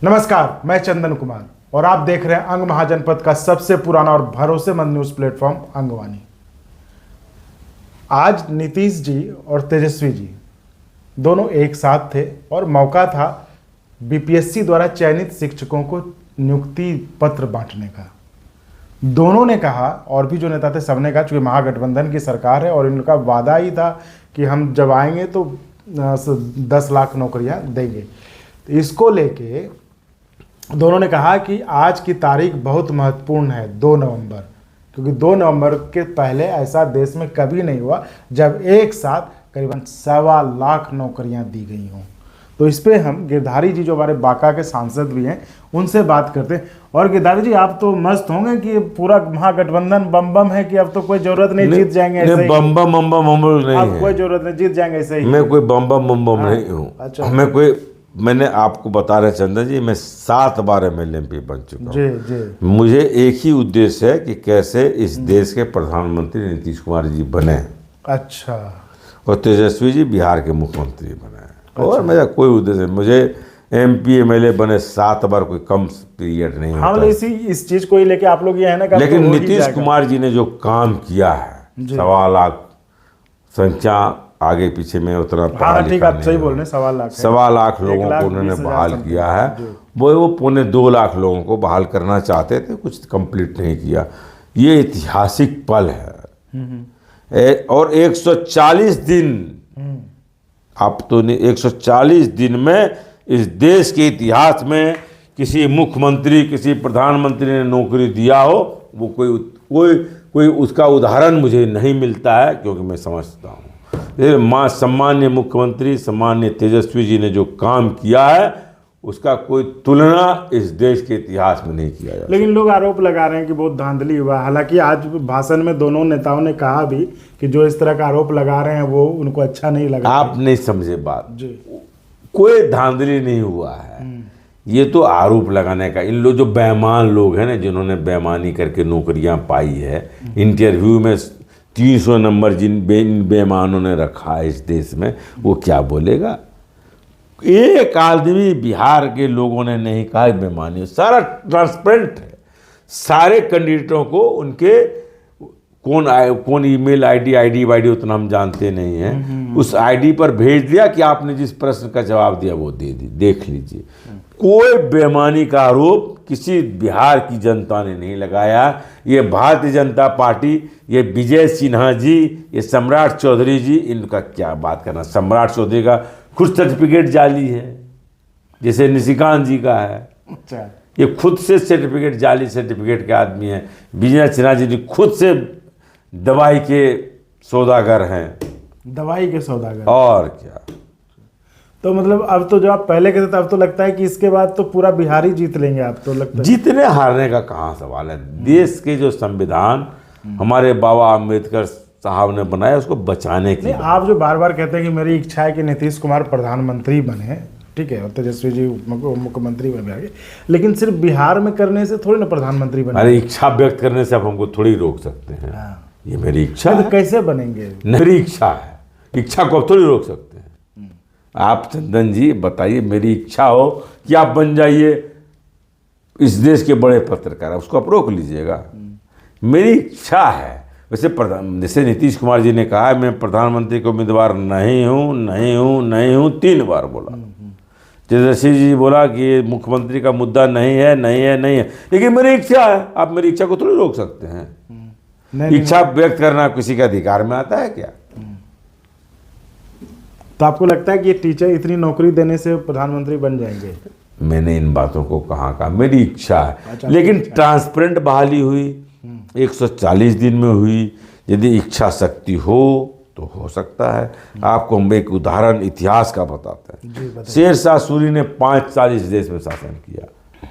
नमस्कार, मैं चंदन कुमार और आप देख रहे हैं अंग महाजनपद का सबसे पुराना और भरोसेमंद न्यूज प्लेटफॉर्म अंगवानी। आज नीतीश जी और तेजस्वी जी दोनों एक साथ थे और मौका था बीपीएससी द्वारा चयनित शिक्षकों को नियुक्ति पत्र बांटने का। दोनों ने कहा और भी जो नेता थे सबने कहा, चूंकि महागठबंधन की सरकार है और इनका वादा ही था कि हम जब आएंगे तो 10 लाख नौकरियां देंगे। इसको लेके दोनों ने कहा कि आज की तारीख बहुत महत्वपूर्ण है, 2 नवंबर, क्योंकि 2 नवंबर के पहले ऐसा देश में कभी नहीं हुआ जब एक साथ करीबन 1.25 लाख नौकरियां दी गई हों। तो इस पे हम गिरधारी जी जो हमारे बांका के सांसद भी हैं उनसे बात करते हैं। और गिरधारी जी, आप तो मस्त होंगे कि पूरा महागठबंधन बम बम है कि अब तो कोई जरूरत नहीं, जीत जाएंगे ऐसे ही। बम बम नहीं अब है, कोई जरूरत नहीं, जीत जाएंगे ऐसे ही। मैं कोई बम बम नहीं हूँ। अच्छा। मैंने आपको बता रहे चंदन जी, मैं 7 बार MLMP बन चुका जी हूँ। जी। मुझे एक ही उद्देश्य है कि कैसे इस देश के प्रधानमंत्री नीतीश कुमार जी बने। अच्छा। और तेजस्वी जी बिहार के मुख्यमंत्री बने। और मेरा कोई उद्देश्य नहीं, मुझे MP MLA बने 7 बार कोई कम पीरियड नहीं होता। इस चीज को ही लेके आप लोग ये है ना, लेकिन नीतीश कुमार जी ने जो काम किया है, 1.25 लाख संख्या आगे पीछे में उतना ठीक, आप सही बोल रहे हैं, 1.25 लाख 1.25 लाख लोगों को उन्होंने बहाल किया है। वो 1.25 लाख लोगों को बहाल करना चाहते थे, कुछ कंप्लीट नहीं किया। ये ऐतिहासिक पल है। और 140 दिन, आप तो नहीं, 140 दिन में इस देश के इतिहास में किसी मुख्यमंत्री, किसी प्रधानमंत्री ने नौकरी दिया हो, वो कोई उसका उदाहरण मुझे नहीं मिलता है। क्योंकि मैं समझता हूँ सम्मान्य मुख्यमंत्री, सम्मान्य तेजस्वी जी ने जो काम किया है उसका कोई तुलना इस देश के इतिहास में नहीं किया जाता। लेकिन लोग आरोप लगा रहे हैं कि बहुत धांधली हुआ। हालांकि आज भाषण में दोनों नेताओं ने कहा भी कि जो इस तरह का आरोप लगा रहे हैं वो उनको अच्छा नहीं लगा। आप नहीं समझे बात जी। कोई धांधली नहीं हुआ है। ये तो आरोप लगाने का, इन लोग जो बेईमान लोग हैं ना, जिन्होंने बेईमानी करके नौकरियां पाई है, इंटरव्यू में 300 नंबर जिन बेईमानों ने रखा है इस देश में, वो क्या बोलेगा? एक आदमी बिहार के लोगों ने नहीं कहा बेईमानी, सारा ट्रांसपेरेंट है। सारे कैंडिडेटों को उनके कौन ईमेल आईडी वाईडी उतना हम जानते नहीं हैं, उस आईडी पर भेज दिया कि आपने जिस प्रश्न का जवाब दिया वो दे दी, देख लीजिए। कोई बेईमानी का आरोप किसी बिहार की जनता ने नहीं लगाया। ये भारतीय जनता पार्टी, ये विजय सिन्हा जी, ये सम्राट चौधरी जी, इनका क्या बात करना। सम्राट चौधरी का खुद सर्टिफिकेट जाली है, जैसे निशिकांत जी का है। अच्छा। ये खुद से सर्टिफिकेट, जाली सर्टिफिकेट के आदमी हैं। विजय सिन्हा जी खुद से दवाई के सौदागर हैं। दवाई के सौदागर, और क्या। तो मतलब अब तो जो आप पहले कहते थे, अब तो लगता है कि इसके बाद तो पूरा बिहार ही जीत लेंगे। आप तो लगता है जीतने हारने का कहाँ सवाल है। देश के जो संविधान हमारे बाबा अम्बेडकर साहब ने बनाया, उसको बचाने की। आप जो बार बार कहते हैं कि मेरी इच्छा है कि नीतीश कुमार प्रधानमंत्री बने, ठीक है, और तेजस्वी जी मुख्यमंत्री बने आगे, लेकिन सिर्फ बिहार में करने से थोड़ी ना प्रधानमंत्री बने। अरे इच्छा व्यक्त करने से आप हमको थोड़ी रोक सकते हैं। ये मेरी इच्छा है। कैसे बनेंगे? मेरी इच्छा है, इच्छा को आप थोड़ी रोक सकते हैं। आप चंदन जी बताइए, मेरी इच्छा हो कि आप बन जाइए इस देश के बड़े पत्रकार, उसको आप रोक लीजिएगा? मेरी इच्छा है। वैसे जैसे नीतीश कुमार जी ने कहा है, मैं प्रधानमंत्री के उम्मीदवार नहीं हूँ 3 बार बोला। तेजस्वी जी बोला कि मुख्यमंत्री का मुद्दा नहीं है, लेकिन मेरी इच्छा है। आप मेरी इच्छा को थोड़ी रोक सकते हैं। इच्छा व्यक्त करना किसी के अधिकार में आता है क्या? तो आपको लगता है कि ये टीचर इतनी नौकरी देने से प्रधानमंत्री बन जाएंगे? मैंने इन बातों को कहा मेरी इच्छा है। अच्छा, लेकिन ट्रांसपेरेंट बहाली हुई 140 दिन में हुई। यदि इच्छा शक्ति हो तो हो सकता है। आपको हम एक उदाहरण इतिहास का बताते हैं। शेरशाह सूरी ने 5 साल इस देश में शासन किया,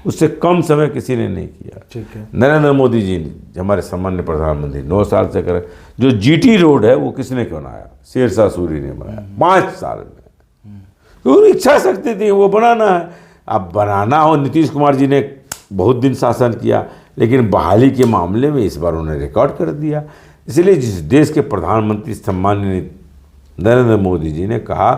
उससे कम समय किसी ने नहीं किया। ठीक है। नरेंद्र मोदी जी ने, हमारे सम्मान्य प्रधानमंत्री, 9 साल से करे। जो GT रोड है वो किसने बनाया? शेरशाह सूरी ने बनाया 5 साल में। तो इच्छा शक्ति थी, वो बनाना है। अब बनाना हो, नीतीश कुमार जी ने बहुत दिन शासन किया, लेकिन बहाली के मामले में इस बार उन्होंने रिकॉर्ड कर दिया। इसलिए जिस देश के प्रधानमंत्री सम्माननीय नरेंद्र मोदी जी ने कहा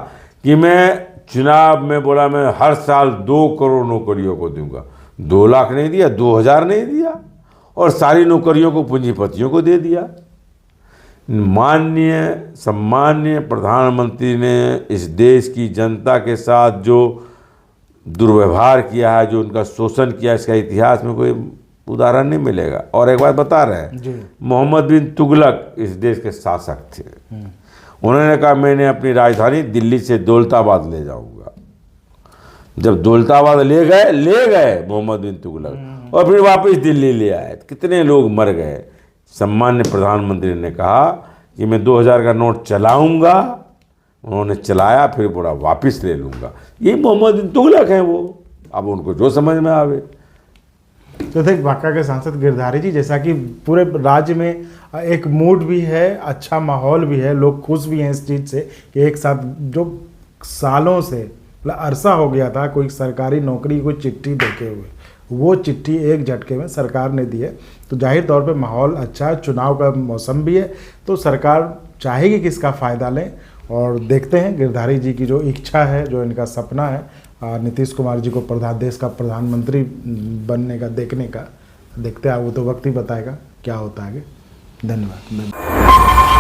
कि मैं चुनाव में बोला मैं हर साल 2 करोड़ नौकरियों को दूंगा। 2 लाख नहीं दिया, 2000 नहीं दिया, और सारी नौकरियों को पूंजीपतियों को दे दिया। माननीय सम्माननीय प्रधानमंत्री ने इस देश की जनता के साथ जो दुर्व्यवहार किया है, जो उनका शोषण किया, इसका इतिहास में कोई उदाहरण नहीं मिलेगा। और एक बात बता रहे हैं, मोहम्मद बिन तुगलक इस देश के शासक थे। उन्होंने कहा मैंने अपनी राजधानी दिल्ली से दौलताबाद ले जाऊंगा। जब दौलताबाद ले गए मोहम्मद बिन तुगलक, और फिर वापस दिल्ली ले आए, कितने लोग मर गए। सम्मान्य प्रधानमंत्री ने कहा कि मैं 2000 का नोट चलाऊंगा, उन्होंने चलाया, फिर बोला वापस ले लूंगा। ये मोहम्मद बिन तुगलक हैं वो। अब उनको जो समझ में आवे। तो थे बांका के सांसद गिरधारी जी, जैसा कि पूरे राज्य में एक मूड भी है, अच्छा माहौल भी है, लोग खुश भी हैं इस चीज़ से कि एक साथ जो सालों से मतलब अरसा हो गया था कोई सरकारी नौकरी कोई चिट्ठी देखे हुए, वो चिट्ठी एक झटके में सरकार ने दी है। तो जाहिर तौर पे माहौल अच्छा है, चुनाव का मौसम भी है, तो सरकार चाहेगी कि इसका फ़ायदा लें। और देखते हैं गिरधारी जी की जो इच्छा है, जो इनका सपना है नीतीश कुमार जी को देश का प्रधानमंत्री बनने का, देखने का, देखते हैं, वो तो वक्त ही बताएगा क्या होता है आगे। धन्यवाद।